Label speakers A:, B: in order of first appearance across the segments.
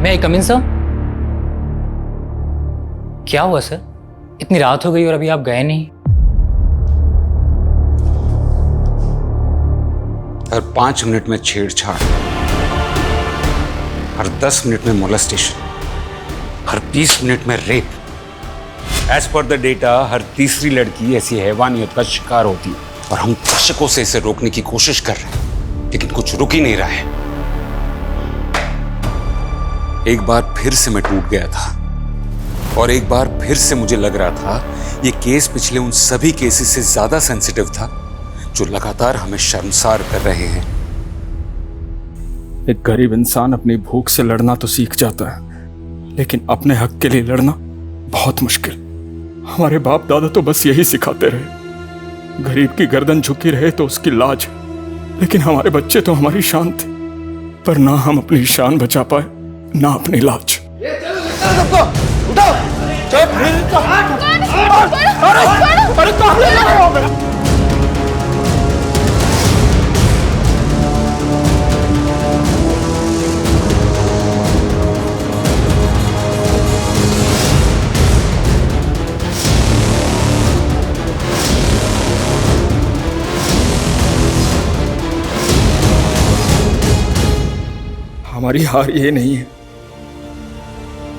A: मैं कम इन सर? क्या हुआ सर? इतनी रात हो गई और अभी आप गए नहीं?
B: हर 5 मिनट में छेड़छाड़, हर 10 मिनट में मोलेस्टेशन, हर 20 मिनट में rape. As per the data हर तीसरी लड़की ऐसी हैवानियत का शिकार होती है और हम दशकों से इसे रोकने की कोशिश कर रहे हैं, लेकिन कुछ रुक ही नहीं रहा है। एक बार फिर से मैं टूट गया था और एक बार फिर से मुझे लग रहा था ये केस पिछले उन सभी केसेस से ज्यादा सेंसिटिव था जो लगातार हमें शर्मसार कर रहे हैं।
C: एक गरीब इंसान अपनी भूख से लड़ना तो सीख जाता है, लेकिन अपने हक के लिए लड़ना बहुत मुश्किल। हमारे बाप दादा तो बस यही सिखाते रहे, गरीब की गर्दन झुकी रहे तो उसकी लाज। लेकिन हमारे बच्चे तो हमारी शान थे, पर ना हम अपनी शान बचा पाए ना अपनी लाज। हमारी हार ये नहीं है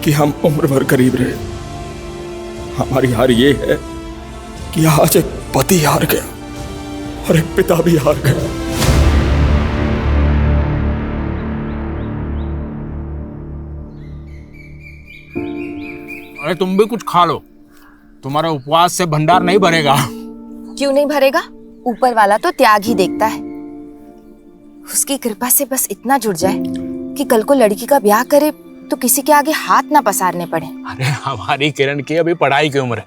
C: कि हम उम्र भर करीब रहे, हमारी हार ये है कि आज एक पति हार गया और एक पिता भी हार गया।
D: अरे तुम भी कुछ खा लो, तुम्हारा उपवास से भंडार नहीं भरेगा।
E: क्यों नहीं भरेगा? ऊपर वाला तो त्याग ही देखता है। उसकी कृपा से बस इतना जुड़ जाए कि कल को लड़की का ब्याह करे तो किसी के आगे हाथ ना पसारने पड़े।
D: अरे हमारी किरण की अभी पढ़ाई की उम्र है,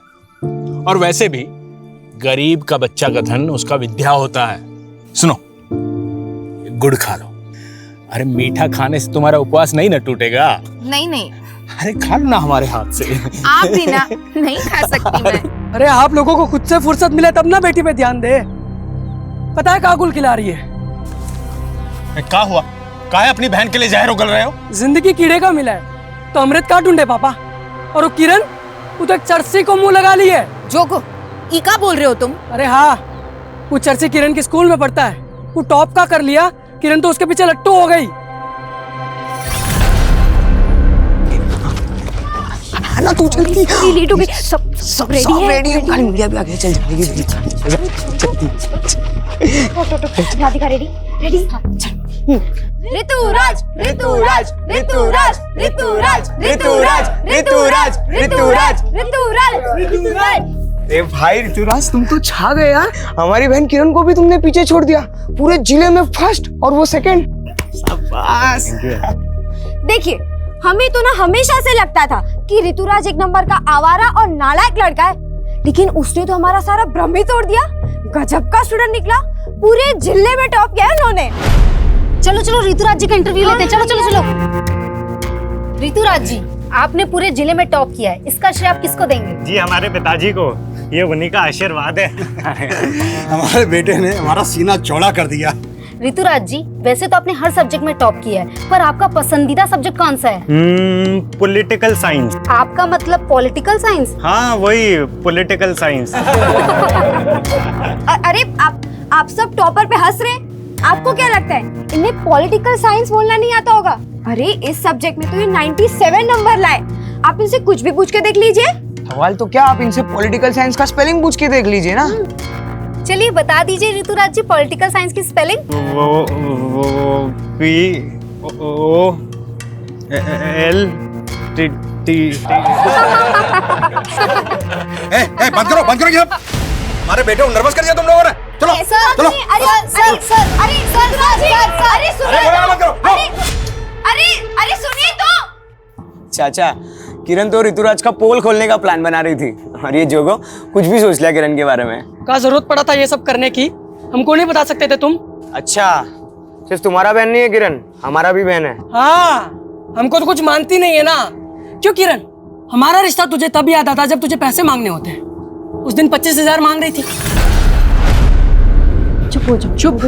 D: और वैसे भी गरीब का बच्चा का धन उसका विद्या होता है। सुनो, गुड़ खा लो। अरे मीठा खाने से तुम्हारा उपवास नहीं ना टूटेगा।
E: नहीं नहीं,
D: अरे खा लो ना हमारे हाथ से।
E: आप भी ना, नहीं खा सकती मैं।
F: अरे आप लोगों को खुद से फुर्सत मिले तब ना बेटी पे ध्यान दे। पता है काकुल खिला रही है।
D: क्या हुआ? काहे अपनी बहन के लिए जहर उगल रहे हो?
F: जिंदगी कीड़े का मिला है तो अमृत का ढूंढे पापा। और वो किरण, वो तो एक चर्सी को मुंह लगा ली है।
E: जोको, ई का बोल रहे हो तुम?
F: अरे हाँ, वो चर्सी किरण के स्कूल में पढ़ता है। वो टॉप का कर लिया, किरण तो उसके पीछे लट्टू हो गई।
G: ना तू जल्दी
E: लेट हो गई। सब रेडी है।
G: खाली मीडिया भी आ गया, चल जल्दी
E: राधिका रेडी रेडी। ऋतुराज ऋतुराज ऋतुराज ऋतुराज ऋतुराज ऋतुराज ऋतुराज ऋतुराज।
G: ए भाई ऋतुराज, तुम तो छा गए यार। हमारी बहन किरण को भी तुमने पीछे छोड़ दिया, पूरे जिले में फर्स्ट और वो सेकंड। शाबाश।
E: देखिए, हमें तो ना हमेशा से लगता था कि ऋतुराज एक नंबर का आवारा और नालायक लड़का है, लेकिन उसने तो हमारा सारा भ्रम ही तोड़ दिया। गजब का स्टूडेंट निकला, पूरे जिले में टॉप किया है उन्होंने।
H: चलो चलो ऋतुराज जी का इंटरव्यू लेते हैं। चलो चलो चलो। ऋतुराज जी, आपने पूरे जिले में टॉप किया है, इसका श्रेय आप किसको देंगे?
I: जी हमारे पिताजी को, ये उन्हीं का आशीर्वाद है। हमारे बेटे ने हमारा सीना चौड़ा कर दिया।
H: ऋतुराज जी, वैसे तो आपने हर सब्जेक्ट में टॉप किया है, पर आपका पसंदीदा सब्जेक्ट कौन सा है?
I: Political science.
H: आपका मतलब पॉलिटिकल साइंस?
I: हाँ वही पॉलिटिकल साइंस।
E: अरे आप सब टॉपर पे हंस रहे हैं। आपको क्या लगता है इन्हें पॉलिटिकल साइंस बोलना नहीं आता होगा? अरे इस सब्जेक्ट में तो ये 97 नंबर लाए। आप इनसे कुछ भी पूछ के देख लीजिए।
G: सवाल तो क्या, आप इनसे पॉलिटिकल साइंस का स्पेलिंग पूछ के देख लीजिए ना।
H: चलिए बता दीजिए ऋतुराज जी, पॉलिटिकल साइंस की स्पेलिंग।
I: वो P O L T T।
B: बंद करो ये। हमारे बेटे को नर्वस कर दिया तुम लोगों ने। चलो चलो।
E: अरे सुनिए तो।
G: चाचा, किरण तो ऋतुराज का पोल खोलने का प्लान बना रही थी और ये जोगो कुछ भी सोच लिया किरण के बारे में।
F: का जरूरत पड़ा था ये सब करने की? हमको नहीं बता सकते थे तुम?
G: अच्छा, सिर्फ तुम्हारा बहन नहीं है किरण, हमारा भी बहन है।
F: हाँ, हमको तो कुछ मानती नहीं है ना। क्यों किरण, हमारा रिश्ता तुझे तब याद आता जब तुझे पैसे मांगने होते हैं। उस दिन 25,000 मांग रही थी।
E: चुप हो जाओ।
F: चुप?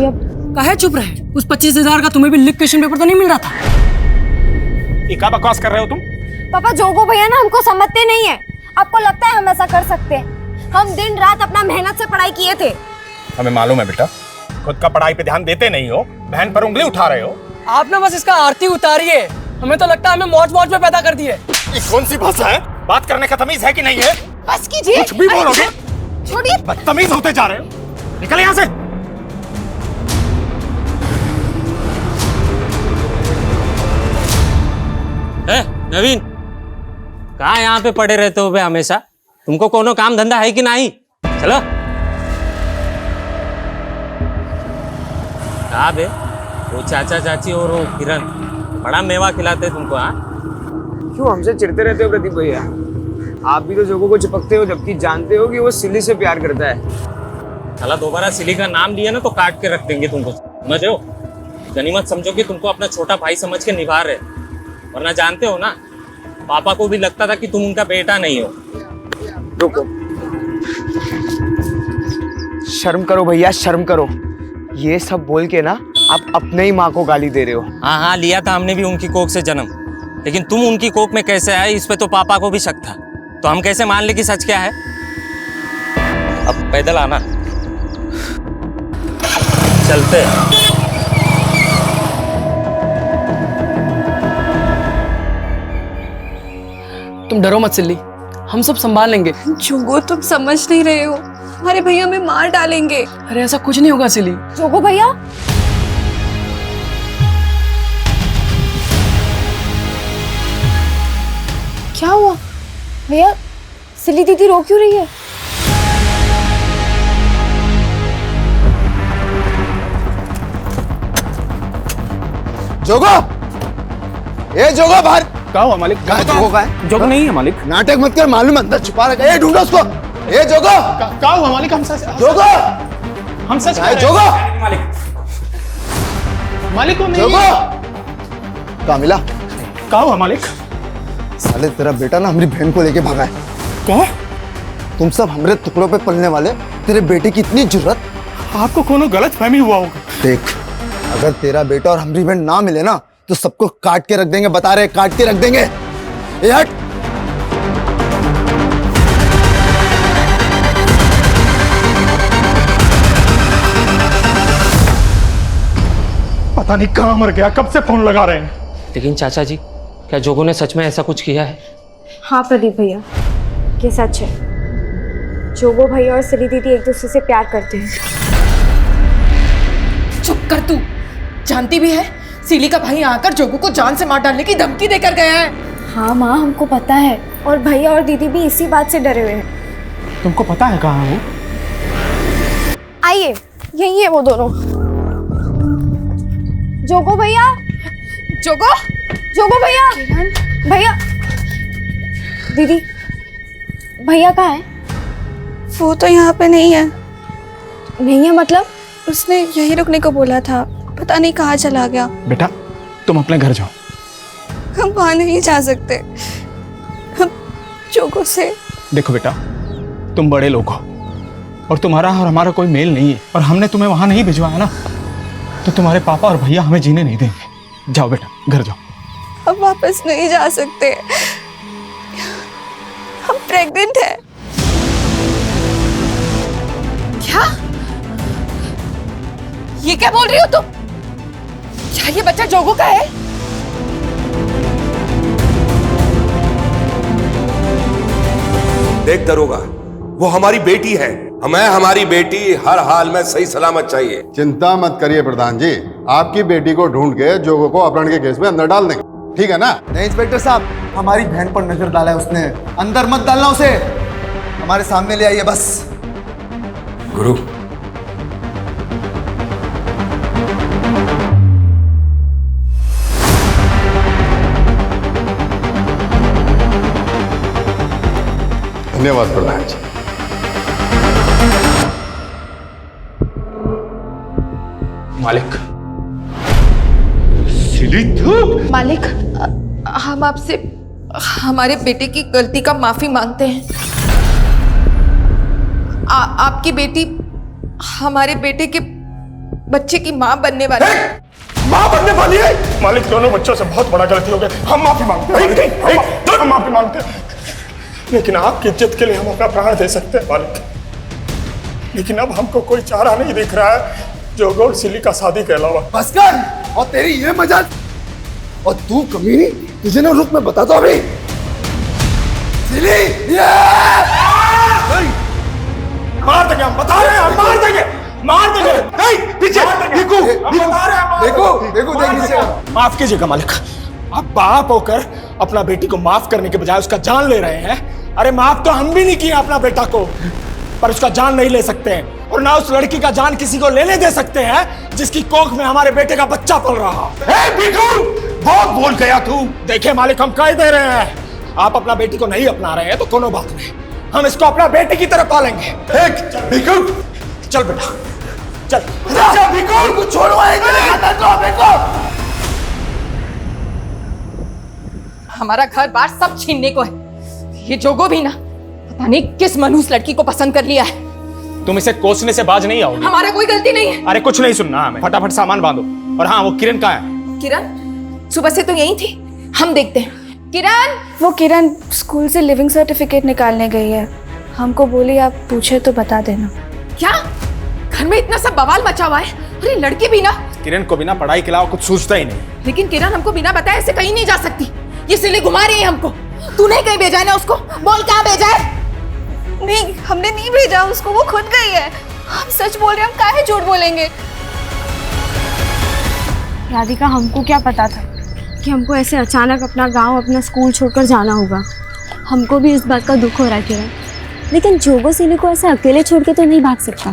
F: काहे चुप रहे? उस 25,000 का तुम्हें भी लिख क्वेश्चन पेपर तो नहीं मिल रहा था?
D: ये क्या बकवास कर रहे हो तुम?
E: पापा जोगो भैया ना हमको समझते नहीं है। आपको लगता है हम ऐसा कर सकते हैं? हम दिन रात अपना मेहनत से पढ़ाई किए थे।
D: हमें मालूम है बेटा, खुद का पढ़ाई पे ध्यान देते नहीं हो, बहन पर उंगली उठा रहे हो।
F: आप ना बस इसका आरती उतारिए। हमें तो लगता है हमें मौज मौज में पैदा कर दिए।
D: ये कौन सी भाषा है? बात करने का तमीज है कि नहीं है?
E: बस कीजिए।
D: कुछ भी बोलोगे?
E: छोड़िए।
D: बदतमीज होते जा रहे हो। निकल यहाँ से।
J: नवीन, कहाँ यहाँ पे पड़े रहते हो बे हमेशा? तुमको कोनो काम धंधा है कि नहीं? चलो। कहाँ बे वो चाचा चाची और वो किरण बड़ा मेवा खिलाते तुमको? हाँ,
G: क्यों हमसे चिढ़ते रहते हो प्रदीप भैया? आप भी तो जोगो को चिपकते हो, जबकि जानते हो कि वो सिली से प्यार करता है।
J: साला दोबारा सिली का नाम लिया ना तो काट के रख देंगे तुमको, समझ हो? गनीमत समझो कि तुमको अपना छोटा भाई समझ के निभा रहे, वरना जानते हो ना, पापा को भी लगता था कि तुम उनका बेटा नहीं हो।
G: रुको, शर्म करो भैया, शर्म करो। ये सब बोल के ना आप अपने ही माँ को गाली दे रहे हो।
J: हाँ हाँ, लिया था हमने भी उनकी कोख से जन्म, लेकिन तुम उनकी कोख में कैसे आए इस पे तो पापा को भी शक था। तो हम कैसे मान ले कि सच क्या है? अब पैदल आना, चलते।
F: तुम डरो मत सिल्ली, हम सब संभाल लेंगे।
E: जोगो तुम समझ नहीं रहे हो, हमारे भैया हमें मार डालेंगे।
F: अरे ऐसा कुछ नहीं होगा सिल्ली।
E: जोगो भैया, क्या हुआ भैया? सिली दीदी रो क्यों रही है?
G: जोगो, ए जोगो बाहर।
D: क्या हुआ मालिक?
G: कहाँ है जोगो? कहाँ है?
D: जोग नहीं है मालिक।
G: नाटक मत कर, मालूम अंदर छुपा रखा है। ढूंढो उसको। ए जोगो,
D: क्या हुआ मालिक? हम सच
G: जोगो,
D: हम सच
G: कहाँ है जोगो?
D: मालिक को
G: जोगो, कहाँ मिला?
D: क्या हुआ मालिक?
G: साले तेरा बेटा ना हमारी बहन को लेके भागा है।
D: क्या?
G: तुम सब हमारे टुकड़ों पे पलने वाले, तेरे बेटे की इतनी जुर्रत?
D: आपको कोनो गलत फहमी हुआ होगा।
G: देख, अगर तेरा बेटा और हमारी बहन ना मिले ना तो सबको काट के रख देंगे, बता रहे, काट के रख देंगे। ए हट।
D: पता नहीं कहाँ मर गया, कब से फोन लगा रहे हैं।
J: लेकिन चाचा जी, क्या जोगो ने सच में ऐसा कुछ किया है?
E: हाँ प्रदीप भैया, ये सच है। जोगो भैया और सिली दीदी एक दूसरे से प्यार करते हैं।
K: चुप कर तू, जानती भी है सिली का भाई आकर जोगो को जान से मार डालने की धमकी देकर गया है।
E: हाँ माँ, हमको पता है, और भैया और दीदी भी इसी बात से डरे हुए हैं।
D: तुमको पता है कहाँ है वो?
E: आइए, यही है वो दोनों। जोगो भैया,
K: जोगो,
E: जोगो भैया, भैया, दीदी, भैया कहाँ है?
L: वो तो यहाँ पे नहीं है।
E: नहीं है मतलब?
L: उसने यहीं रुकने को बोला था, पता नहीं कहाँ चला गया।
D: बेटा, तुम अपने घर जाओ।
L: हम वहाँ नहीं जा सकते, हम जोगो से।
C: देखो बेटा, तुम बड़े लोग हो और तुम्हारा और हमारा कोई मेल नहीं है, और हमने तुम्हें वहां नहीं भिजवाया ना, तो तुम्हारे पापा और भैया हमें जीने नहीं देंगे। जाओ बेटा, घर जाओ।
L: हम वापस नहीं जा सकते, हम प्रेग्नेंट है।
K: क्या? ये क्या बोल रही हो तुम? क्या ये बच्चा जोगो का है?
M: देख दरोगा, वो हमारी बेटी है। हमें हमारी बेटी हर हाल में सही सलामत चाहिए।
N: चिंता मत करिए प्रधान जी, आपकी बेटी को ढूंढ के जोगो को अपहरण के केस में अंदर डाल देंगे, ठीक है ना?
G: नहीं इंस्पेक्टर साहब, हमारी बहन पर नजर डाला है उसने, अंदर मत डालना उसे, हमारे सामने ले आइए बस।
M: गुरु,
N: धन्यवाद प्रधान जी।
D: मालिक,
K: मालिक, हम आपसे हमारे बेटे की गलती का माफी मांगते हैं। आपकी बेटी हमारे बेटे के बच्चे की मां बनने वाली है।
C: माँ बनने वाली है। मालिक दोनों बच्चों से बहुत बड़ा गलती हो गया, हम माफी मांगते हैं। हम माफी मांगते हैं, लेकिन आपकी इज्जत के लिए हम अपना प्राण दे सकते हैं मालिक। लेकिन अब हमको कोई चारा नहीं दिख रहा है जोगो और सिली का शादी के अलावा।
O: बस कर, और तेरी ये मजाक, और तू कमीनी, तुझे ना रुक मैं बताता हूँ अभी। सिली
C: मार देंगे, हम बता रहे हैं, हम मार देंगे, मार देंगे।
O: नहीं, पीछे देखो, देखो।
C: माफ कीजिएगा मालिक, आप बाप होकर अपना बेटी को माफ करने के बजाय उसका जान ले रहे हैं। अरे माफ तो हम भी नहीं किए अपना बेटा को, पर उसका जान नहीं ले सकते हैं, और ना उस लड़की का जान किसी को लेने दे सकते हैं जिसकी कोख में हमारे बेटे का बच्चा पल रहा। बहुत बोल गया तू। देखिए मालिक, हम कह दे रहे हैं, आप अपना बेटी को नहीं अपना रहे हैं तो कोनो बात नहीं, हम इसको अपना बेटे की तरह पालेंगे। चल बेटा, चल।
O: छोड़ो,
K: हमारा घर बार सब छीनने को है। ये जोगो भी ना पता नहीं किस मनहूस लड़की को पसंद कर लिया है।
D: तुम इसे कोसने से बाज नहीं आओगे।
K: हमारा कोई गलती नहीं है।
D: अरे कुछ नहीं सुनना हमें, फटाफट सामान बांधो। और हाँ, वो किरण कहाँ है?
K: किरण सुबह से तो यही थी, हम देखते हैं। किरण,
L: वो किरण स्कूल से लिविंग सर्टिफिकेट निकालने गई है, हमको बोली आप पूछे तो बता देना।
K: क्या घर में इतना सब बवाल मचा हुआ है? अरे लड़की भी ना,
D: किरण को बिना पढ़ाई के अलावा कुछ सोचता ही नहीं।
K: लेकिन किरण हमको बिना बताए ऐसे कहीं नहीं जा सकती। ये सिली घुमा रही है हमको। तूने कहीं भेजा है ना उसको? बोल कहाँ भेजा है?
L: नहीं, हमने नहीं भेजा उसको, वो खुद गई है। हम सच बोल रहे हैं, हम काहे झूठ बोलेंगे।
E: राधिका, हमको क्या पता था कि हमको ऐसे अचानक अपना गांव, अपना स्कूल छोड़कर जाना होगा। हमको भी इस बात का दुख हो रहा है किरण, लेकिन जोगो सिली को ऐसे अकेले छोड़ के तो नहीं भाग सकता।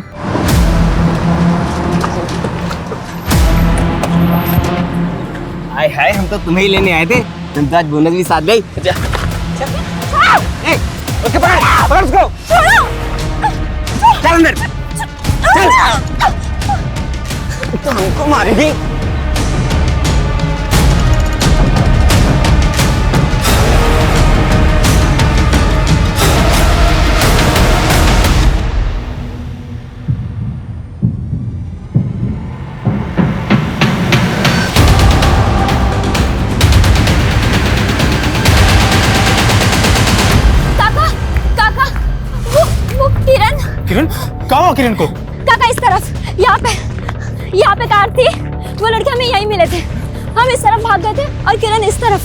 G: हाय हाय, हम तो तुम्हें ही लेने आए थे, तुम तो आज बोनस भी साथ गई। उसके पकड़ उसको, चल अंदर, चल। तो हमको मारेगी।
D: किरण, कहाँ हो किरण को?
E: काका इस तरफ, यहाँ पे कार थी, वो लड़के हमें यहीं मिले थे। हम इस तरफ भाग गए थे और किरण इस तरफ।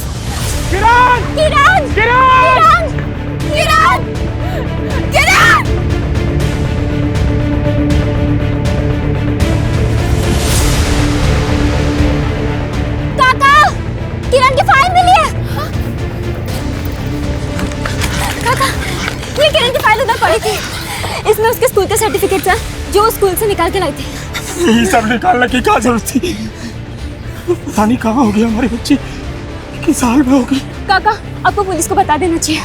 C: किरण!
E: किरण!
C: किरण!
E: किरण! किरण! काका, किरण की फाइल मिली है। काका, ये किरण की फाइल उधर पड़ी थी, इसमें उसके स्कूल के सर्टिफिकेट्स हैं जो स्कूल से निकाल के लाई थी।
C: ये सब निकालने की क्या जरूरत थी? पता नहीं कहाँ होगी हमारी बच्ची, किस हाल में होगी।
E: काका, आपको पुलिस को बता देना चाहिए।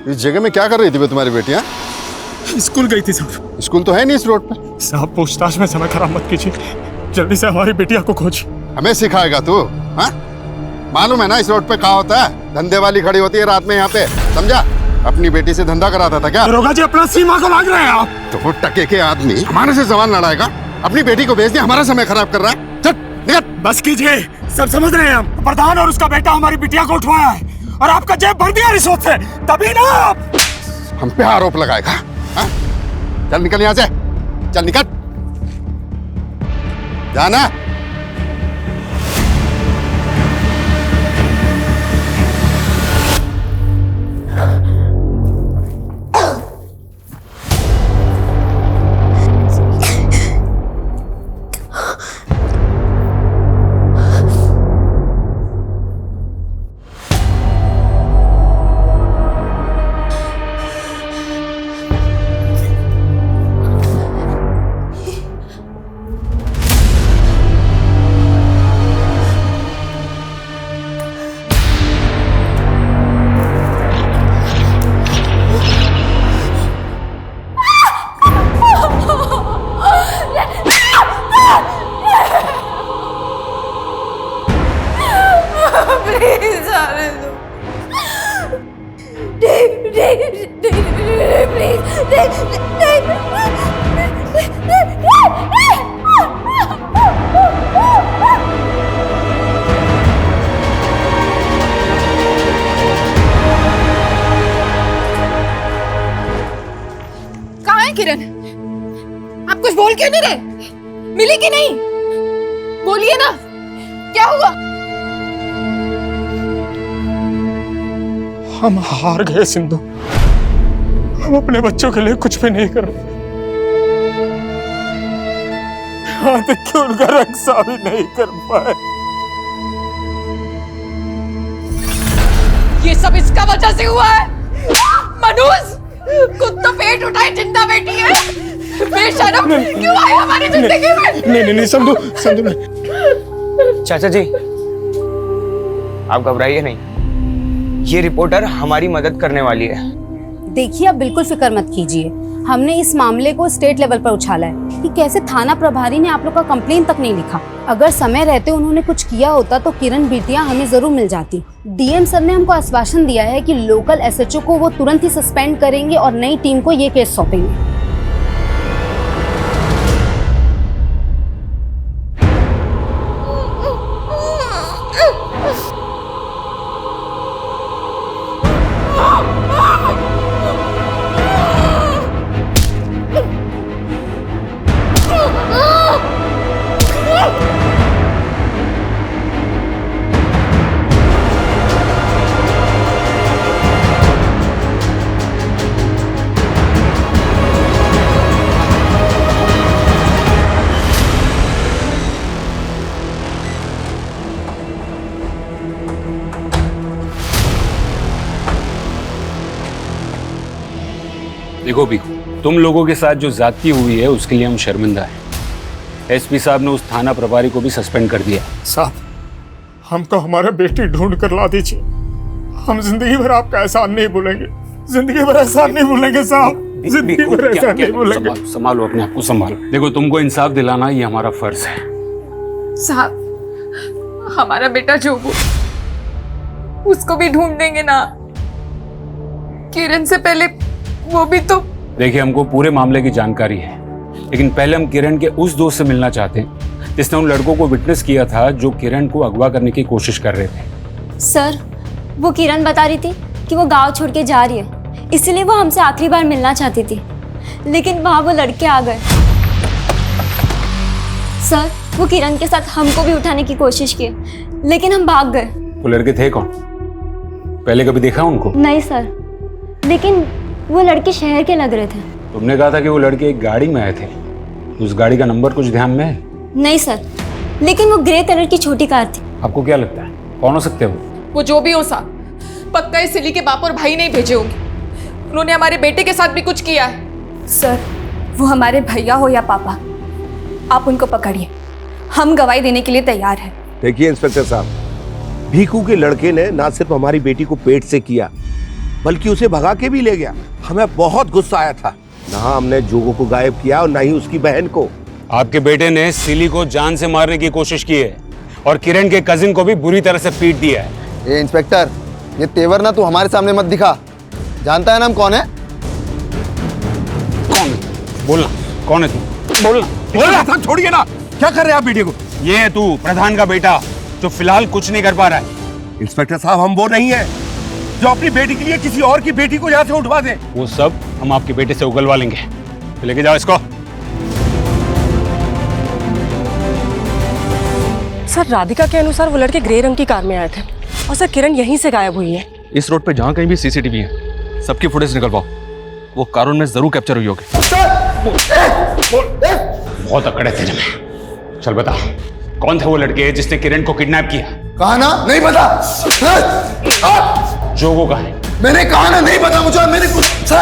N: इस जगह में क्या कर रही थी तुम्हारी बेटियां?
C: स्कूल गई थी साहब।
N: स्कूल तो है नहीं इस रोड पे।
C: साहब, पूछताछ में समय खराब मत कीजिए, जल्दी से हमारी बेटिया को खोज।
N: हमें सिखाएगा तू? हाँ, मालूम है ना इस रोड पे क्या होता है? धंधे वाली खड़ी होती है रात में यहाँ पे, समझा? अपनी बेटी से धंधा कराता था क्या?
C: दरोगा जी, अपना सीमा को लाग रहे हैं आप।
N: तो वो टके के आदमी हमारे से सवाल लड़ाएगा? अपनी बेटी को भेज दिया, हमारा समय खराब कर रहा है। चल निकल।
C: बस कीजिए, सब समझ रहे हैं हम। प्रधान और उसका बेटा हमारी बिटिया को उठवाया है और आपका जेब भर दिया रिश्वत से, तभी ना आप
N: हम पे आरोप लगाएगा। हाँ? चल निकल यहाँ से, चल निकल, जाना।
K: प्लीज जाने दो। कहाँ है किरण? आप कुछ बोल क्यों नहीं रहे? मिली कि नहीं? बोलिए ना, क्या हुआ?
C: हम हार गए सिंधु। हम अपने बच्चों के लिए कुछ भी नहीं कर रहे। यहाँ तक कि उनका रक्षा भी नहीं कर पाए।
K: ये सब इसका वजह से हुआ है। मनोज, खुद तो पेट उठाए जिंदा बैठी है। बेशरम, क्यों आए हमारी जिंदगी में?
C: नहीं संधू, संधू।
G: चाचा जी, आप घबराइए नहीं, ये रिपोर्टर हमारी मदद करने वाली है।
H: देखिए, आप बिल्कुल फिक्र मत कीजिए। हमने इस मामले को स्टेट लेवल पर उछाला है कि कैसे थाना प्रभारी ने आप लोग का कंप्लेन तक नहीं लिखा। अगर समय रहते उन्होंने कुछ किया होता तो किरण बिटिया हमें जरूर मिल जाती। डीएम सर ने हमको आश्वासन दिया है कि लोकल एसएचओ को वो तुरंत ही सस्पेंड करेंगे और नई टीम को ये केस सौंपेंगे।
B: देखो भीखू, तुम लोगों के साथ जो ज्यादती हुई है उसके लिए हम शर्मिंदा हैं। एसपी साहब ने उस थाना प्रभारी को भी सस्पेंड कर दिया।
C: साहब, हमको हमारा बेटी ढूंढ कर ला दीजिए। हम जिंदगी भर आपका एहसान नहीं भूलेंगे। जिंदगी भर एहसान नहीं भूलेंगे साहब, जिंदगी भर एहसान नहीं भूलेंगे।
B: संभालो अपने आप को, संभालो। देखो, तुमको इंसाफ दिलाना ये हमारा फर्ज है।
K: साहब, हमारा बेटा जोगू, उसको भी ढूंढ देंगे ना? किरण से पहले वो भी तो।
B: देखिए, हमको पूरे मामले की जानकारी है, लेकिन पहले हम किरण के उस दोस्त से मिलना चाहते हैं जिसने उन लड़कों को विटनेस किया था जो किरण को अगवा करने की कोशिश कर रहे थे।
E: सर, वो किरण बता रही थी कि वो गांव छोड़ के जा रही है, इसलिए वो हमसे आखिरी बार मिलना चाहती थी, लेकिन वहां वो लड़के आ गए। सर, वो किरण के साथ हमको भी उठाने की कोशिश की, लेकिन हम भाग गए।
B: वो लड़के थे कौन? पहले कभी देखा उनको?
E: नहीं सर, लेकिन वो लड़के शहर के लग रहे थे।
B: तुमने कहा था कि वो लड़के एक गाड़ी में आए थे। उस गाड़ी का नंबर कुछ ध्यान में है?
E: नहीं सर, लेकिन वो ग्रे कलर की छोटी कार थी।
B: आपको क्या लगता है कौन हो सकते हो?
K: वो जो भी हो साहब, पक्का इस सिली के बाप और भाई नहीं भेजे होंगे। उन्होंने हमारे बेटे के साथ भी कुछ किया है।
L: सर, वो हमारे भैया हो या पापा, आप उनको पकड़िए। हम गवाही देने के लिए तैयार हैं।
M: देखिए इंस्पेक्टर साहब, भीखू के लड़के ने ना सिर्फ हमारी बेटी को पेट से किया, बल्कि उसे भगा के भी ले गया। हमें बहुत गुस्सा आया था। ना हमने जोगो को गायब किया और ना ही उसकी बहन को।
B: आपके बेटे ने सिली को जान से मारने की कोशिश की है और किरण के कजिन को भी बुरी तरह से पीट दिया है।
O: ए इंस्पेक्टर, ये तेवर ना तू हमारे सामने मत दिखा। जानता है ना हम कौन है?
B: कौन है? बोलना, कौन है तू? बोलना,
M: बोलना। छोड़िए ना, क्या कर रहे हैं आप बेटे को?
B: ये है तू, प्रधान का बेटा, जो फिलहाल कुछ नहीं कर पा रहा है।
M: इंस्पेक्टर साहब, हम वो नहीं है जो अपनी बेटी के लिए किसी और की बेटी को यहाँ से उठवा दे।
B: वो सब हम आपके बेटे से उगलवा लेंगे। तो लेके जाओ इसको।
F: सर, राधिका के अनुसार वो लड़के ग्रे रंग की कार में आए थे और सर किरण यहीं से गायब हुई है।
P: इस रोड पे जहाँ कहीं भी सीसीटीवी है, सबकी फुटेज निकलवाओ। वो कारों में जरूर कैप्चर हुई होगी।
B: बहुत अकड़े थे जमे। चल बता, कौन थे वो लड़के जिसने किरण को किडनैप किया?
O: कहा ना नहीं पता।
B: जोगो का है।
O: मैंने कहा ना नहीं पता मुझे। मैंने कुछ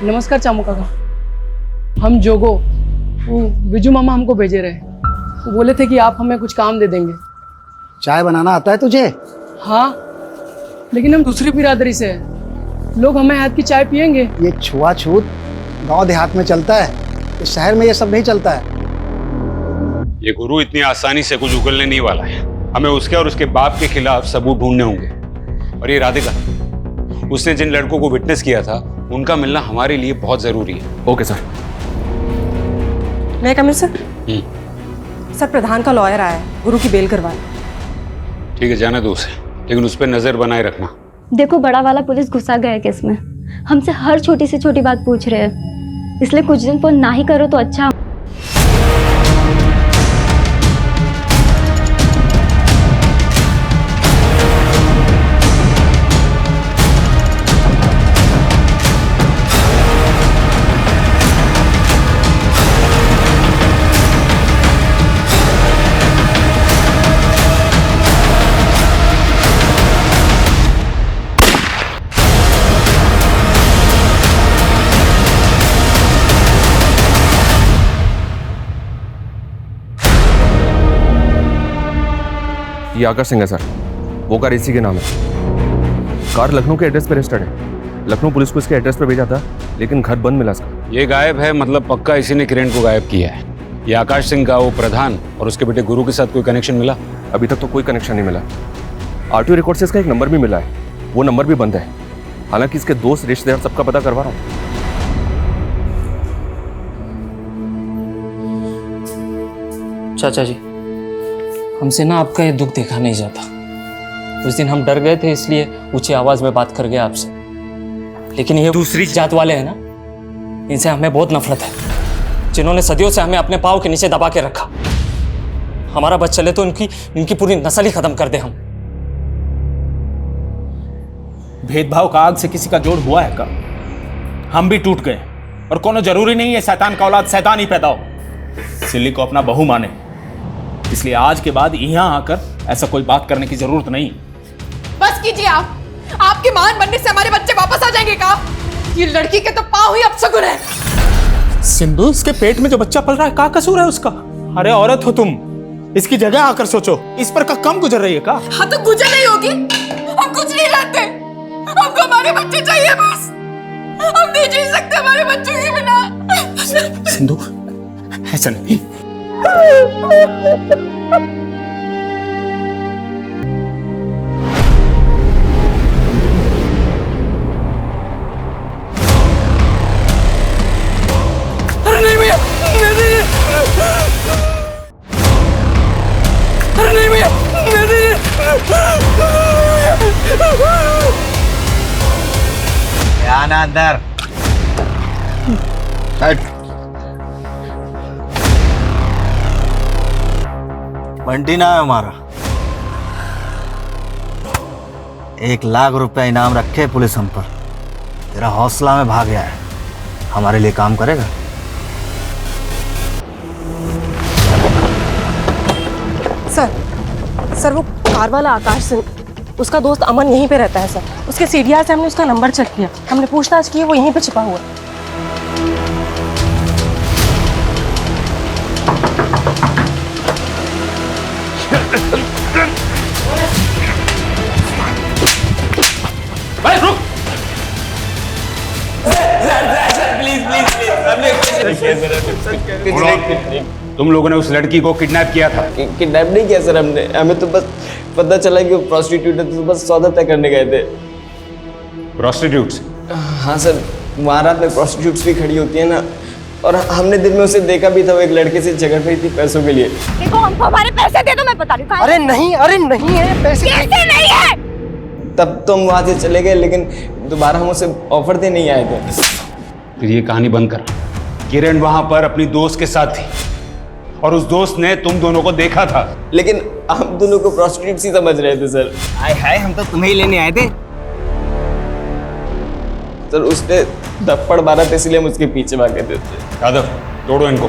F: नमस्कार चामू काका, हम जोगो, वो बिजू मामा हमको भेजे रहे। वो बोले थे कि आप हमें कुछ काम दे देंगे।
O: चाय बनाना आता है तुझे?
F: हाँ, लेकिन हम दूसरी बिरादरी से हैं। लोग हमें हाथ की चाय पियेंगे।
O: ये छुआछूत गांव देहात में चलता है, इस शहर में ये सब नहीं चलता है।
B: ये गुरु इतनी आसानी से कुछ उगलने नहीं वाला है। हमें उसके और उसके बाप के खिलाफ सबूत ढूंढने होंगे। और ये राधिका, उसने जिन लड़कों को विटनेस किया था उनका मिलना हमारे लिए बहुत जरूरी है।
P: Okay sir.
Q: मैं कमिश्नर सर, प्रधान का लॉयर आया है, गुरु की बेल करवाए।
B: ठीक है, जाना दो उसे, लेकिन उस पर नजर बनाए रखना।
R: देखो, बड़ा वाला पुलिस घुसा गया है केस में, हमसे हर छोटी से छोटी बात पूछ रहे हैं, इसलिए कुछ दिन फोन ना ही करो तो अच्छा।
P: ये आकाश सिंह है सर, वो कार इसी के नाम है। कार लखनऊ के एड्रेस पर रजिस्टर्ड है। लखनऊ पुलिस को इसके एड्रेस पर भेजा था, लेकिन घर बंद मिला इसका।
B: ये गायब है, मतलब पक्का इसी ने किरण को गायब किया है। ये आकाश सिंह का वो प्रधान और उसके बेटे गुरु के साथ कोई कनेक्शन मिला?
P: अभी तक तो कोई कनेक्शन नहीं मिला। आरटीओ रिकॉर्ड से इसका एक नंबर भी मिला है, वो नंबर भी बंद है। हालांकि इसके दोस्त रिश्तेदार सबका पता करवा रहा हूँ।
S: चाचा जी, हमसे ना आपका ये दुख देखा नहीं जाता। उस दिन हम डर गए थे, इसलिए ऊंची आवाज में बात कर गया आपसे। लेकिन ये दूसरी जात वाले हैं ना, इनसे हमें बहुत नफरत है, जिन्होंने सदियों से हमें अपने पाँव के नीचे दबा के रखा। हमारा बच चले तो इनकी पूरी नस्ल ही खत्म कर दे हम।
D: भेदभाव का आग से किसी का जोड़ हुआ है का? हम भी टूट गए, और कोनो जरूरी नहीं है शैतान का औलाद शैतान ही पैदा हो। सिल्ली को अपना बहू माने, इसलिए आज के बाद यहाँ आकर ऐसा कोई बात करने की जरूरत नहीं।
K: बस कीजिए आप। आपके मान बनने से हमारे बच्चे वापस आ जाएंगे का? ये लड़की के तो पाँव ही अपशगुन है।
D: सिंधु, इसके पेट में जो बच्चा पल रहा है, क्या कसूर है उसका? अरे औरत हो तुम, इसकी जगह आकर सोचो। इस पर का कम गुजर रही है का?
K: हाँ तो गुजर नहीं होगी। हम कुछ नहीं जानते, हमको हमारे बच्चे चाहिए बस। हम नहीं जी सकते हमारे बच्चों के बिना।
D: सिंधु, ऐसा नहीं।
F: अरे नहीं भैया, नहीं। अरे नहीं भैया, नहीं।
I: आना अंदर। बंटी नाम है हमारा। 1 लाख रुपया इनाम रखे पुलिस हम पर। तेरा हौसला में भाग गया है, हमारे लिए काम करेगा?
Q: सर वो कार वाला आकाश सिंह, उसका दोस्त अमन यहीं पे रहता है सर। उसके सीडीआर से हमने उसका नंबर चेक किया, हमने पूछताछ की, वो यहीं पे छिपा हुआ है।
B: तुम लोगों ने उस लड़की को किडनैप किया था?
T: किडनैप नहीं किया सर हमने, हमें तो बस पता चला कि वो प्रोस्टिट्यूट है, तो बस सौदा तय करने गए थे।
B: प्रोस्टिट्यूट्स?
T: हाँ सर, वहाँ रात में प्रोस्टिट्यूट्स भी खड़ी होती है ना, और हमने दिन में उसे देखा भी था, वो एक लड़के से झगड़ रही थी पैसों के लिए।
E: देखो, हमको हमारे पैसे दे दो, मैं बता रही हूँ।
G: अरे नहीं है पैसे
E: नहीं है।
T: तब तो हम वहाँ से चले गए, लेकिन दोबारा हम उसे ऑफर दे नहीं आए थे।
B: फिर ये कहानी बंद कर। किरण वहां पर अपनी दोस्त के साथ थी और उस दोस्त ने तुम दोनों को देखा था।
T: लेकिन हम दोनों को प्रोस्टिट्यूट ही समझ रहे थे सर।
G: हाय हम तो तुम्हें ही लेने आए थे
T: सर। उसने थप्पड़ मारा था, इसलिए हम उसके पीछे भागे थे।
B: यादव, तोड़ो इनको।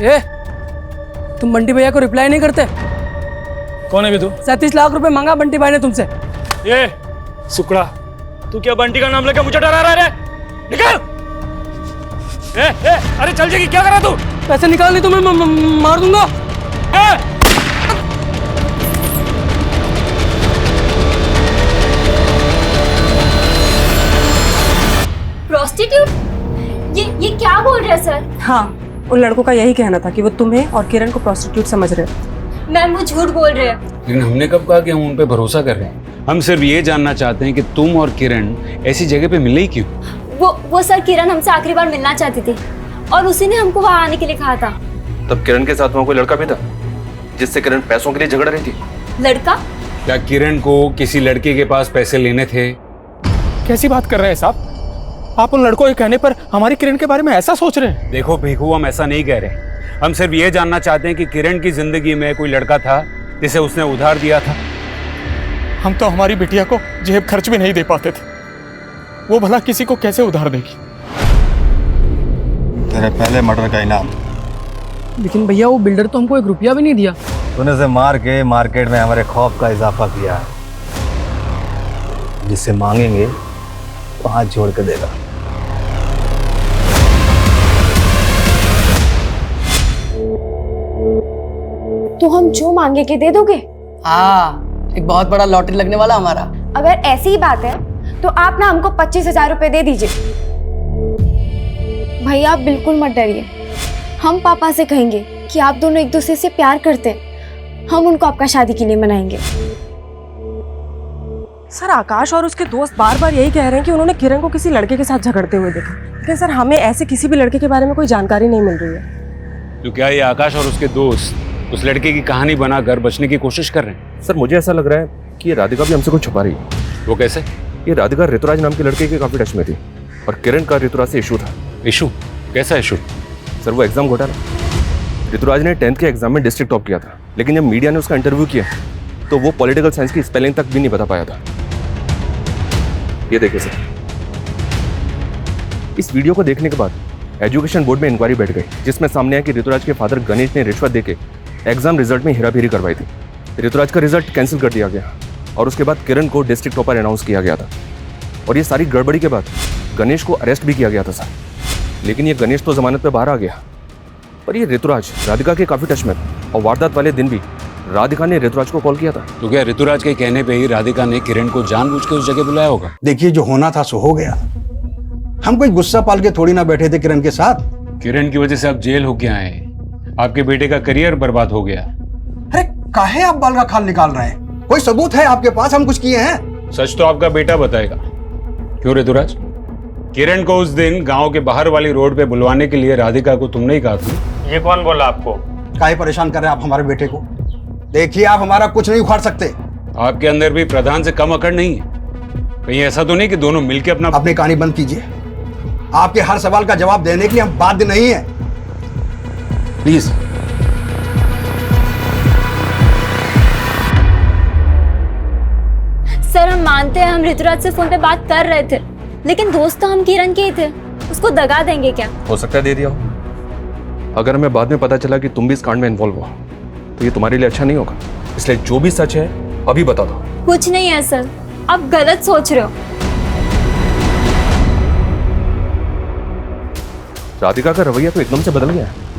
F: ए, तुम बंटी भैया को रिप्लाई नहीं करते?
D: कौन है भी तू?
F: 37 लाख रुपए मांगा बंटी भाई ने तुमसे।
D: ये सुकड़ा, तू क्या बंटी का नाम लेकर मुझे डरा रहा है? निकल! अरे चल जाएगी, क्या कर रहा तू?
F: पैसे निकाल नहीं तो मैं मार दूंगा।
R: प्रोस्टिट्यूट? ये ये क्या बोल रहे हैं सर?
Q: हाँ, उन लड़कों का यही कहना था कि वो तुम्हें और किरण को प्रोस्टिट्यूट समझ रहे हैं।
R: मैम वो झूठ बोल रहे हैं।
B: लेकिन हमने कब कहा कि हम उन पे भरोसा कर रहे हैं? हम सिर्फ ये जानना चाहते हैं कि तुम और किरण ऐसी जगह पे मिले ही क्यों?
R: वो सर किरण हमसे आखिरी बार मिलना चाहती थी और उसी ने हमको वहाँ आने के लिए कहा था।
P: तब किरण के साथ वहाँ कोई लड़का भी था जिससे किरण पैसों के लिए झगड़ रही थी?
R: लड़का?
B: क्या किरण को किसी लड़के के पास पैसे लेने थे?
C: कैसी बात कर रहे हैं साहब? आप उन लड़कों के कहने पर हमारी किरण के बारे में ऐसा सोच रहे हैं?
B: देखो भीखू, हम ऐसा नहीं कह रहे। हम सिर्फ ये जानना चाहते हैं कि किरण की जिंदगी में कोई लड़का था जिसे उसने उधार दिया था।
C: हम तो हमारी बिटिया को जेब खर्च भी नहीं दे पाते थे, वो भला किसी को कैसे उधार देगी?
I: तेरे पहले मर्डर का इनाम।
F: लेकिन भैया वो बिल्डर तो हमको 1 रुपया भी नहीं दिया।
I: तूने उसे मार के मार्केट में हमारे खौफ का इजाफा किया है। जिससे मांगेंगे तो हाथ जोड़ के देगा।
E: तो हम जो मांगे के दे दोगे?
F: हाँ, एक बहुत बड़ा लॉटरी लगने वाला हमारा।
E: अगर ऐसी ही बात है तो आप ना हमको 25,000 रुपए दे दीजिए। भैया आप बिल्कुल मत डरिए, हम पापा से कहेंगे कि आप दोनों एक दूसरे से प्यार करते हैं, हम उनको आपका शादी के लिए मनाएंगे।
Q: सर आकाश और उसके दोस्त बार बार यही कह रहे हैं कि उन्होंने किरण को किसी लड़के के साथ झगड़ते हुए देखा, लेकिन सर हमें ऐसे किसी भी लड़के के बारे में कोई जानकारी नहीं मिल रही है।
B: तो क्या ये आकाश और उसके दोस्त उस लड़के की कहानी बनाकर बचने की कोशिश कर रहे हैं?
P: सर मुझे ऐसा लग रहा है कि ये राधिका भी हमसे कुछ छुपा रही है।
B: वो कैसे?
P: ये राधिका ऋतुराज नाम के लड़के के काफी टच में थी और किरण का ऋतुराज से इशू था।
B: इशू? कैसा इशू?
P: सर वो एग्जाम घोटाला। ऋतुराज ने 10th के एग्जाम में डिस्ट्रिक्ट टॉप किया था, लेकिन जब मीडिया ने उसका इंटरव्यू किया तो वो पॉलिटिकल साइंस की स्पेलिंग तक भी नहीं बता पाया था। ये देखिए सर, इस वीडियो को देखने के बाद एजुकेशन बोर्ड में इंक्वायरी बैठ गई, जिसमें सामने आया कि ऋतुराज के फादर गणेश ने रिश्वत देके एग्जाम रिजल्ट में हेराफेरी करवाई थी। ऋतुराज का रिजल्ट कैंसिल कर दिया गया और उसके बाद किरण को डिस्ट्रिक्ट टॉपर अनाउंस किया गया था। और ये सारी गड़बड़ी के बाद गणेश को अरेस्ट भी किया गया था सर। लेकिन ये गणेश तो जमानत पे बाहर आ गया, पर ये ऋतुराज राधिका के काफी टच में था और वारदात वाले दिन भी राधिका ने ऋतुराज को कॉल किया था।
B: तो क्या ऋतुराज के कहने पे ही राधिका ने किरण को जानबूझ के उस जगह बुलाया होगा?
O: देखिए, जो होना था सो हो गया। हम कोई गुस्सा पाल के थोड़ी ना बैठे थे किरण के साथ।
B: किरण की वजह से आप जेल होके आए, आपके बेटे का करियर बर्बाद हो गया।
O: अरे काहे आप बाल का खाल निकाल रहे हैं? कोई सबूत है आपके पास हम कुछ किए हैं?
B: सच तो आपका बेटा बताएगा। क्यों ऋतुराज, किरण को उस दिन गांव के बाहर वाली रोड पे बुलवाने के लिए राधिका को तुमने ही कहा था।
O: ये कौन बोला आपको? काहे परेशान कर रहे हैं आप हमारे बेटे को? देखिए, आप हमारा कुछ नहीं उखाड़ सकते।
B: आपके अंदर भी प्रधान से कम अकड़ नहीं है? कहीं ऐसा तो नहीं कि दोनों मिलकर अपनी
O: कहानी बंद कीजिए। आपके हर सवाल का जवाब देने के लिए हम बाध्य नहीं है। प्लीज।
R: सर हम मानते हैं हम ऋतुराज से फोन पे बात कर रहे थे, लेकिन दोस्त तो हम किरण के ही थे, उसको दगा देंगे क्या?
P: हो सकता है दे दिया हो। अगर हमें बाद में पता चला कि तुम भी इस कांड में इन्वॉल्व हो तो ये तुम्हारे लिए अच्छा नहीं होगा। इसलिए जो भी सच है अभी बता दो।
R: कुछ नहीं है सर, आप गलत सोच रहे हो।
P: राधिका का रवैया तो एकदम से बदल गया है।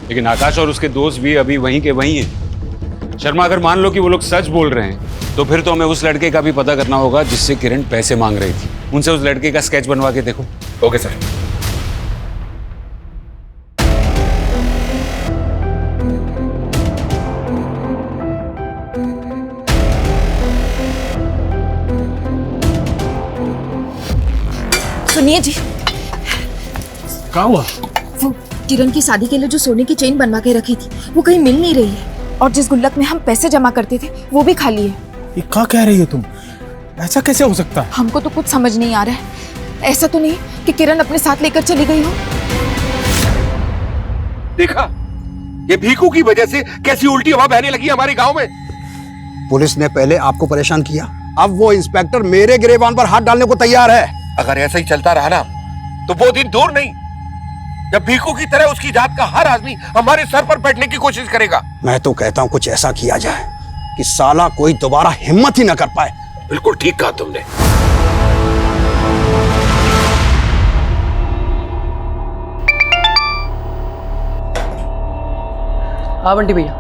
B: लेकिन आकाश और उसके दोस्त भी अभी वहीं के वहीं हैं। शर्मा, अगर मान लो कि वो लोग सच बोल रहे हैं तो फिर तो हमें उस लड़के का भी पता करना होगा जिससे किरण पैसे मांग रही थी। उनसे उस लड़के का स्केच बनवा के देखो।
P: Okay sir.
K: सुनिए जी,
D: क्या हुआ?
K: वो किरण की शादी के लिए जो सोने की चेन बनवा के रखी थी वो कहीं मिल नहीं रही है, और जिस गुल्लक में हम पैसे जमा करते थे वो भी खाली है।
C: ये क्या कह रही हो तुम? ऐसा कैसे हो सकता है?
K: हमको तो कुछ समझ नहीं आ रहा है। ऐसा तो नहीं कि किरण अपने साथ लेकर चली गई हो?
M: देखा, ये भीखू की वजह से कैसी उल्टी हवा बहने लगी हमारे गांव में।
O: पुलिस ने पहले आपको परेशान किया, अब वो इंस्पेक्टर मेरे गिरेबान पर हाथ डालने को तैयार है।
M: अगर ऐसा ही चलता रहा ना तो वो दिन दूर नहीं जब भीखू की तरह उसकी जात का हर आदमी हमारे सर पर बैठने की कोशिश करेगा।
O: मैं तो कहता हूँ कुछ ऐसा किया जाए कि साला कोई दोबारा हिम्मत ही न कर पाए।
M: बिल्कुल ठीक कहा तुमने।
F: हाँ बंटी भैया।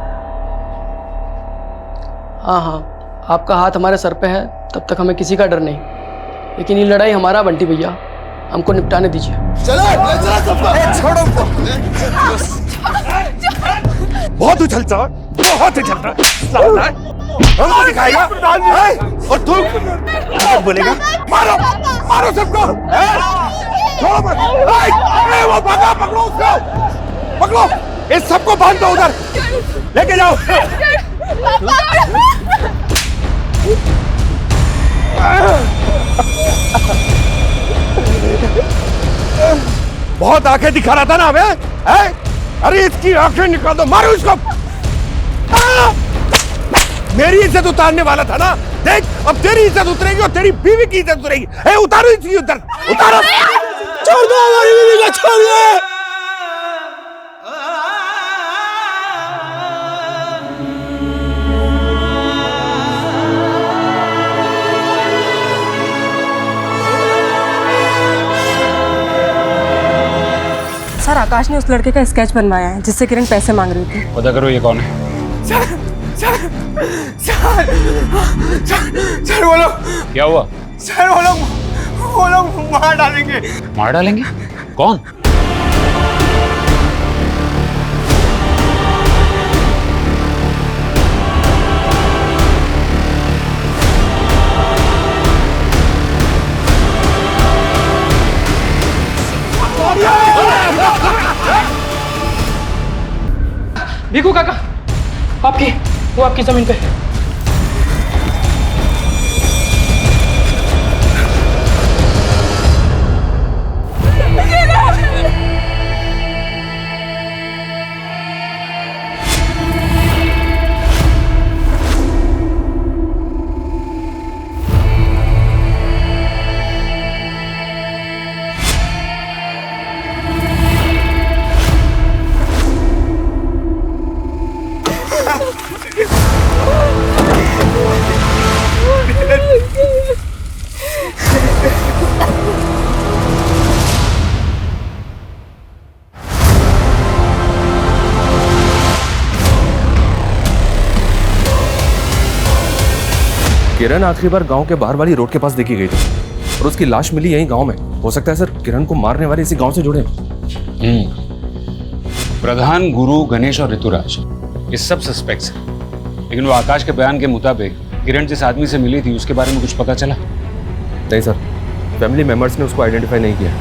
F: हाँ हाँ, आपका हाथ हमारे सर पे है, तब तक हमें किसी का डर नहीं। लेकिन ये लड़ाई हमारा बंटी भैया, हमको निपटाने दीजिए।
O: चलो चलो सबको
M: छोड़ो बहुत उछलता बहुत उछलता हमको दिखाएगा और तू बोलेगा मारो मारो सबको छोड़ो मत वो भागा पकड़ो उसको पकड़ो इस सबको बांध दो उधर लेके जाओ बहुत आंखें दिखा रहा था ना हमें अरे इसकी आंखें निकाल दो मारो इसको मेरी इज्जत उतारने वाला था ना देख अब तेरी इज्जत उतरेगी और तेरी बीवी की इज्जत उतरेगी उतारो इसकी उधर उतारो छोड़ दो हमारी बीवी को छोड़ दो
Q: सर आकाश ने उस लड़के का स्केच बनवाया है जिससे किरण पैसे मांग रही थी।
B: पता करो ये कौन है।
G: सर वो लोग
B: क्या हुआ?
G: सर वो लोग मार डालेंगे।
B: मार डालेंगे? कौन?
F: भिखू काका वो आपकी जमीन पे।
P: किरण आखिरी बार गांव के बाहर वाली रोड के पास देखी गई थी और उसकी लाश मिली यहीं गांव में। हो सकता है सर किरण को मारने वाले इसी गांव से जुड़े।
B: प्रधान, गुरु, गणेश और ऋतुराज ये सब सस्पेक्ट्स हैं, लेकिन वो आकाश के बयान के मुताबिक किरण जिस आदमी से मिली थी उसके बारे में कुछ पता चला?
P: नहीं सर, फैमिली मेंबर्स ने उसको आइडेंटिफाई नहीं किया,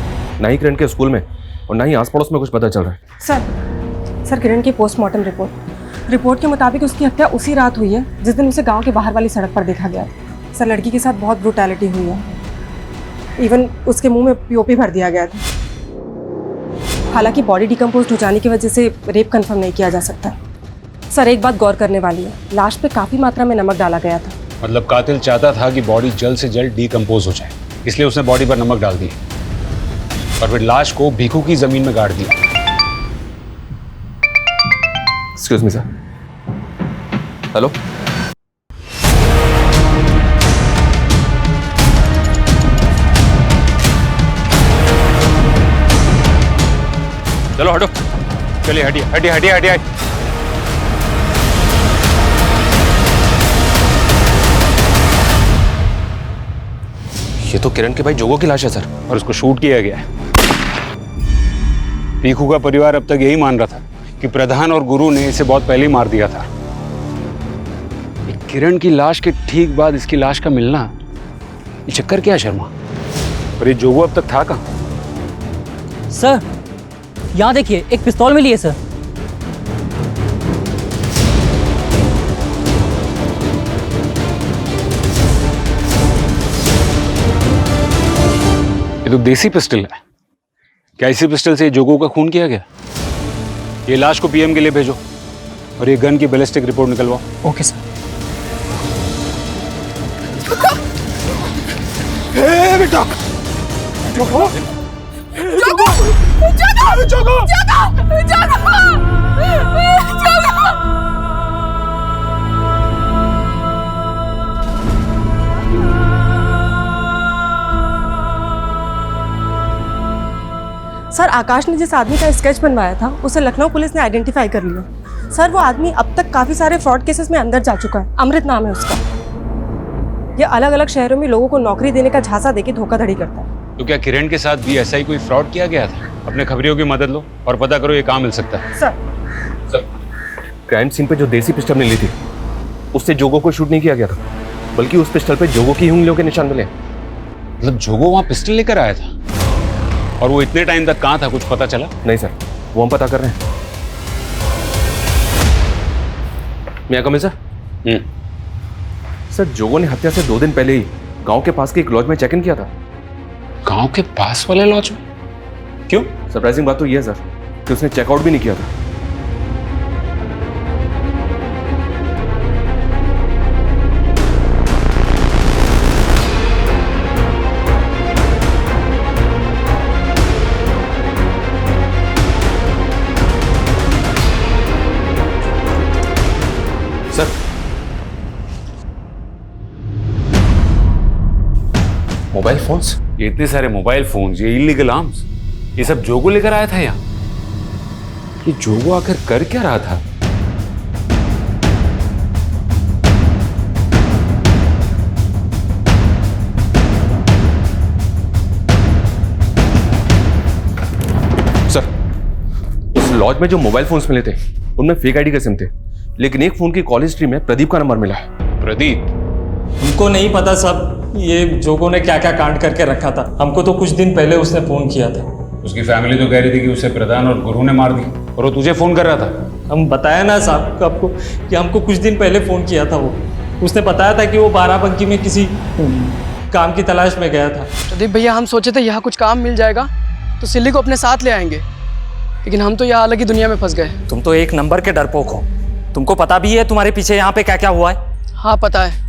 P: ना ही किरण के स्कूल में और ना ही आस पड़ोस में कुछ पता चल रहा है।
Q: सर किरण की पोस्टमार्टम रिपोर्ट के मुताबिक उसकी हत्या उसी रात हुई है जिस दिन उसे गांव के बाहर वाली सड़क पर देखा गया। सर लड़की के साथ बहुत ब्रूटैलिटी हुई है, इवन उसके मुंह में पीओपी भर दिया गया था। हालांकि बॉडी डिकम्पोज हो जाने की वजह से रेप कंफर्म नहीं किया जा सकता। सर एक बात गौर करने वाली है, लाश पे काफी मात्रा में नमक डाला गया था।
B: मतलब कातिल चाहता था कि बॉडी जल्द से जल्द डिकम्पोज हो जाए, इसलिए उसने बॉडी पर नमक डाल दिया और फिर लाश को भीखू की जमीन में गाड़ दिया।
P: Excuse me sir. हेलो,
B: चलो हटो, चलिए हटिए हटिए हटिए हटिए।
P: ये तो किरण के भाई जोगो की लाश है सर,
B: और उसको शूट किया गया है। भीखू का परिवार अब तक यही मान रहा था कि प्रधान और गुरु ने इसे बहुत पहले ही मार दिया था। किरण की लाश के ठीक बाद इसकी लाश का मिलना, ये चक्कर क्या है शर्मा? और ये जोगो अब तक था कहाँ?
U: सर यहाँ देखिए, एक पिस्तौल मिली है सर।
B: ये तो देसी पिस्टल है। क्या इसी पिस्टल से जोगो का खून किया गया? ये लाश को पीएम के लिए भेजो और ये गन की बैलिस्टिक रिपोर्ट निकलवाओ।
U: Okay sir.
O: बेटा जोगो जोगो जोगो जोगो
Q: सर आकाश ने जिस आदमी का स्केच बनवाया था उसे लखनऊ पुलिस ने आइडेंटिफाई कर लिया। सर वो आदमी अब तक काफी सारे फ्रॉड केसेस में अंदर जा चुका है। अमृत नाम है उसका। ये अलग अलग शहरों में लोगों को नौकरी देने का झांसा देके धोखाधड़ी करता है।
B: तो क्या किरण के साथ भी ऐसा ही कोई फ्रॉड किया गया था? अपने खबरियों की मदद लो और पता करो ये कहाँ मिल सकता है।
P: सर क्राइम सीन पे जो देसी पिस्टल मिली थी उससे जोगो को शूट नहीं किया गया था, बल्कि उस पिस्टल पे जोगो की उंगलियों के निशान मिले।
B: मतलब जोगो वहाँ पिस्टल लेकर आया था और वो इतने टाइम तक कहाँ था, कुछ पता चला?
P: नहीं सर, वो हम पता कर रहे हैं। मैं कमिंग सर? सर जोगो ने हत्या से 2 दिन पहले ही गांव के पास के एक लॉज में चेक इन किया था।
B: गांव के पास वाले लॉज में? क्यों?
P: सरप्राइजिंग बात तो यह है सर कि उसने चेकआउट भी नहीं किया था।
B: सर
P: मोबाइल फोन्स,
B: ये इतने सारे मोबाइल फोन्स, ये इलीगल आर्म्स, ये सब जोगो लेकर आया था यहाँ। ये जोगो आखिर कर क्या रहा था?
P: सर उस लॉज में जो मोबाइल फोन्स मिले थे उनमें फेक आईडी के सिम थे, लेकिन एक फोन की कॉल हिस्ट्री में प्रदीप का नंबर मिला है।
B: प्रदीप?
S: हमको नहीं पता साहब ये जोगो ने क्या क्या कांड करके रखा था। हमको तो कुछ दिन पहले उसने फोन किया था।
B: उसकी फैमिली तो कह रही थी कि उसे प्रधान और गुरु ने मार दिया और वो तुझे फोन कर रहा था।
S: हम बताया ना साहब आपको कि हमको कुछ दिन पहले फोन किया था। वो उसने बताया था कि वो बाराबंकी में किसी काम की तलाश में गया था।
F: प्रदीप भैया, हम सोचे थे यहाँ कुछ काम मिल जाएगा तो सिल्ली को अपने साथ ले आएंगे, लेकिन हम तो यहाँ अलग ही दुनिया में फंस गए।
S: तुम तो एक नंबर के डरपोक हो। तुमको पता भी है तुम्हारे पीछे यहाँ पे क्या क्या हुआ है?
F: हाँ पता है,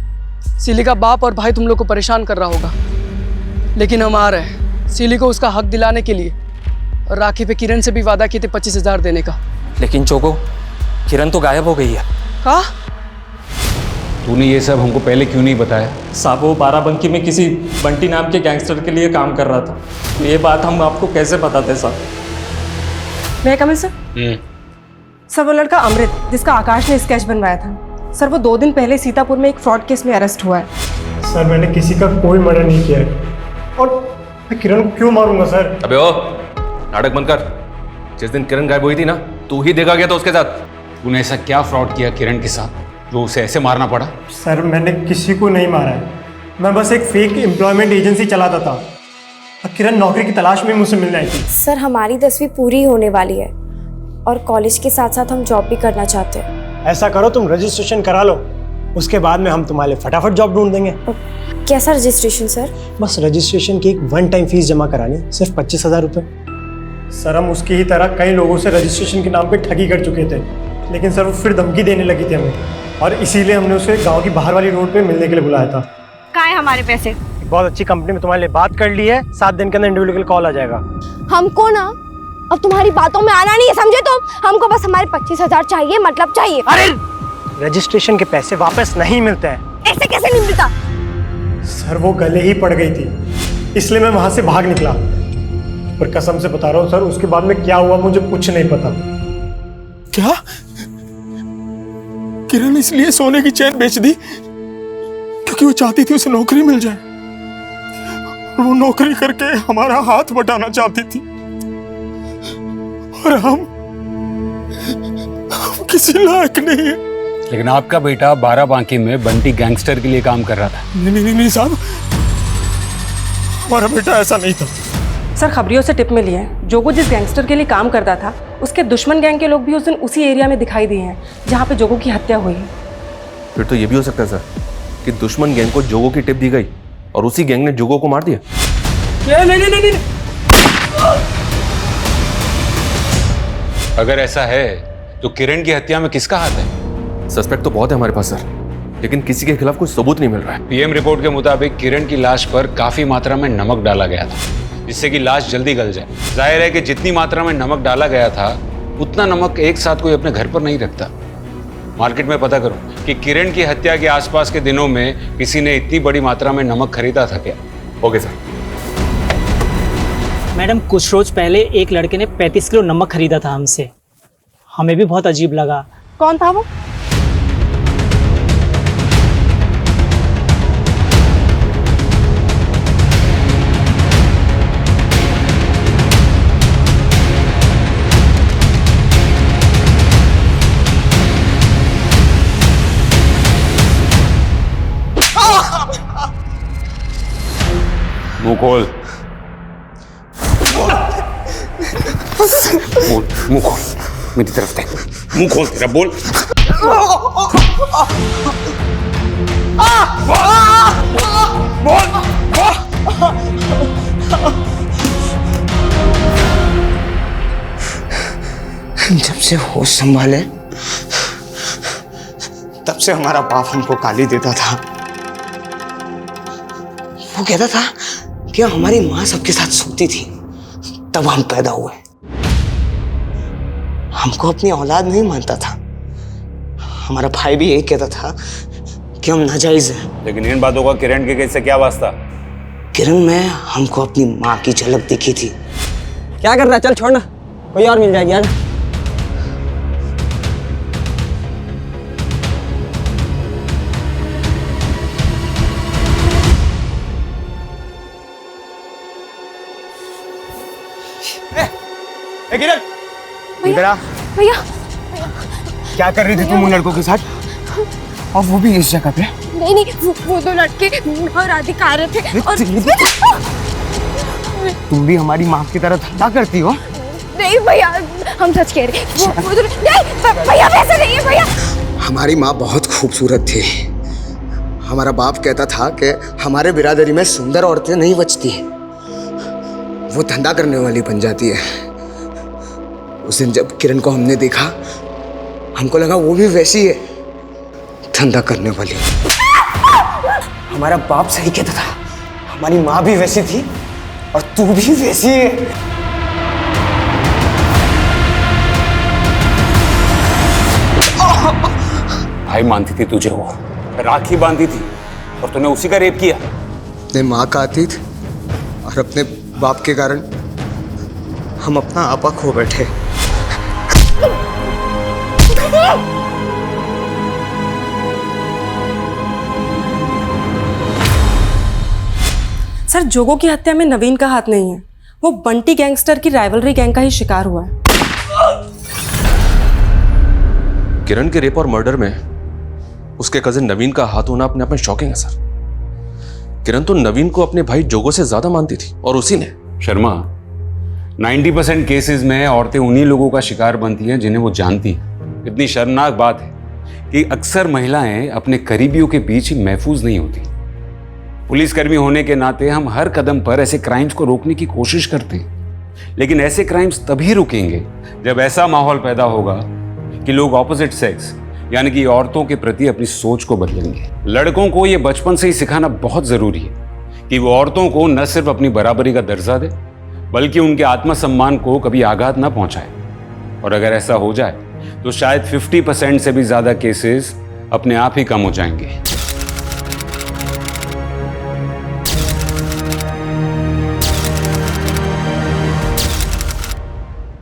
F: सिली का बाप और भाई तुम लोग को परेशान कर रहा होगा, लेकिन हम आ रहे हैं सिली को उसका हक दिलाने के लिए। और राखी पे किरण से भी वादा किए थे 25,000 देने का।
S: लेकिन जोगो, किरण तो गायब हो गई है।
F: कहा?
B: तूने ये सब हमको पहले क्यों नहीं बताया?
S: साहब वो बाराबंकी में किसी बंटी नाम के गैंगस्टर के लिए काम कर रहा था। तो ये बात हम आपको कैसे बताते साहब?
Q: मैं कमिंग सर? सर वो लड़का अमृत जिसका आकाश ने स्केच बनवाया था, सर वो 2 दिन पहले सीतापुर में एक फ्रॉड केस में अरेस्ट हुआ है।
C: सर मैंने किसी का कोई मर्डर नहीं किया है और मैं किरण को क्यों मारूंगा सर?
P: अबे ओ नाटक बंद कर। जिस दिन किरण गायब हुई थी ना, तू ही देखा गया था उसके साथ।
B: तूने ऐसा क्या फ्रॉड किया किरण के साथ जो उसे ऐसे मारना पड़ा?
C: सर मैंने किसी को नहीं मारा है, मैं बस एक फेक एम्प्लॉयमेंट एजेंसी चलाता था। किरण नौकरी की तलाश में मुझसे मिलने आई थी।
E: सर हमारी 10वीं पूरी होने वाली है और कॉलेज के साथ साथ हम जॉब भी करना चाहते हैं।
C: ऐसा करो तुम रजिस्ट्रेशन करा लो, उसके बाद में हम तुम्हारे लिए फटाफट जॉब ढूंढ देंगे।
E: कैसा रजिस्ट्रेशन सर?
C: बस रजिस्ट्रेशन की एक 1 टाइम फीस जमा करानी, सिर्फ 25,000 रुपये। सर हम उसकी ही तरह कई लोगों से रजिस्ट्रेशन के नाम पे ठगी कर चुके थे, लेकिन सर वो फिर धमकी देने लगी थी हमें और इसीलिए हमने उसे गांव की बाहर वाली रोड पे मिलने के लिए बुलाया था।
E: कहाँ है हमारे पैसे?
C: बहुत अच्छी कंपनी में तुम्हारे लिए बात कर ली है, 7 दिन के अंदर इंडिविजुअल कॉल आ जाएगा।
E: हमको ना अब तुम्हारी बातों में आना नहीं है, समझे तुम? हमको बस हमारे 25,000 चाहिए, मतलब चाहिए।
C: अरे रजिस्ट्रेशन के पैसे वापस नहीं मिलते हैं।
E: ऐसे कैसे नहीं मिलता?
C: सर वो गले ही पड़ गई थी, इसलिए मैं वहां से भाग निकला। पर कसम से बता रहा हूँ सर, उसके बाद में क्या हुआ मुझे कुछ नहीं पता।
A: क्या किरण इसलिए सोने की चेन बेच दी क्योंकि वो चाहती थी उसे नौकरी मिल जाए? वो नौकरी करके हमारा हाथ बटाना चाहती थी और हम किसी लायक नहीं है।
B: लेकिन आपका बेटा बाराबांकी में बंटी गैंगस्टर के लिए काम कर रहा था।
A: नहीं साहब, हमारा बेटा ऐसा नहीं था।
Q: सर खबरियों से टिप मिली है, जोगो जिस गैंगस्टर के लिए काम करता था उसके दुश्मन गैंग के लोग भी उस दिन उसी एरिया में दिखाई दिए हैं जहाँ पे जोगो की हत्या हुई है।
P: फिर तो ये भी हो सकता है सर कि दुश्मन गैंग को जोगो की टिप दी गई और उसी गैंग ने जोगो को मार दिया।
F: नहीं।
B: अगर ऐसा है तो किरण की हत्या में किसका हाथ है?
P: सस्पेक्ट तो बहुत है हमारे पास सर, लेकिन किसी के खिलाफ कोई सबूत नहीं मिल रहा है।
B: पीएम रिपोर्ट के मुताबिक किरण की लाश पर काफी मात्रा में नमक डाला गया था, जिससे कि लाश जल्दी गल जाए। जाहिर है कि जितनी मात्रा में नमक डाला गया था उतना नमक एक साथ कोई अपने घर पर नहीं रखता। मार्केट में पता करो कि किरण की हत्या के आसपास के दिनों में किसी ने इतनी बड़ी मात्रा में नमक खरीदा था क्या?
P: Okay sir.
U: मैडम कुछ रोज पहले एक लड़के ने 35 किलो नमक खरीदा था हमसे, हमें भी बहुत अजीब लगा।
Q: कौन था वो?
B: मुंह खोल, बोल, मुंह खोल, मेरी तरफ देख, मुंह खोल तेरा, बोल।
G: जब से होश संभाले तब से हमारा बाप हमको गाली देता था। वो कहता था कि हमारी माँ सबके साथ सोती थी, तब हम पैदा हुए। हमको अपनी औलाद नहीं मानता था। हमारा भाई भी यही कहता था कि हम नाजायज हैं।
B: लेकिन इन बातों का किरण के कैसे क्या वास्ता?
G: किरण में हमको अपनी माँ की झलक दिखी थी।
T: क्या कर रहा है? चल छोड़ना, कोई और मिल जाएगी यार।
G: किरण, इधर आ।
E: भैया
G: क्या कर रही थी तुम उन लड़कों के साथ, और वो भी इस जगह पे?
E: नहीं नहीं, वो दो लड़के और राधिका आ रहे थे और
G: तुम भी हमारी माँ की तरह धंधा करती हो?
E: नहीं भैया, हम सच कह रहे हैं। वो दो नहीं भैया, वैसे नहीं है भैया।
G: हमारी माँ बहुत खूबसूरत थी। हमारा बाप कहता था कि हमारे बिरादरी में सुंदर औरतें नहीं बचती, वो धंधा करने वाली बन जाती है। उस दिन जब किरण को हमने देखा, हमको लगा वो भी वैसी है, धंधा करने वाली। हमारा बाप सही कहता था, हमारी माँ भी वैसी थी और तू भी वैसी है।
B: भाई मानती थी तुझे, वो राखी बांधी थी और तूने उसी का रेप किया।
G: अपने माँ का अतीत और अपने बाप के कारण हम अपना आपा खो बैठे।
Q: सर, जोगो की हत्या में नवीन का हाथ नहीं है। वो बंटी गैंगस्टर की राइवलरी गैंग का ही शिकार हुआ है।
P: किरण के रेप और मर्डर में उसके कजिन नवीन का हाथ होना अपने आप में शॉकिंग है सर। किरण तो नवीन को अपने भाई जोगो से ज्यादा मानती थी, और उसी ने।
B: शर्मा, 90% केसेस में औरतें उन्हीं लोगों का शिकार बनती हैं जिन्हें वो जानती हैं। इतनी शर्मनाक बात है कि अक्सर महिलाएं अपने करीबियों के बीच ही महफूज नहीं होती। पुलिसकर्मी होने के नाते हम हर कदम पर ऐसे क्राइम्स को रोकने की कोशिश करते हैं, लेकिन ऐसे क्राइम्स तभी रुकेंगे जब ऐसा माहौल पैदा होगा कि लोग ऑपोजिट सेक्स यानी कि औरतों के प्रति अपनी सोच को बदलेंगे। लड़कों को ये बचपन से ही सिखाना बहुत जरूरी है कि वो औरतों को न सिर्फ अपनी बराबरी का दर्जा दे, बल्कि उनके आत्मसम्मान को कभी आघात न पहुंचाए। और अगर ऐसा हो जाए तो शायद 50% से भी ज्यादा केसेस अपने आप ही कम हो जाएंगे।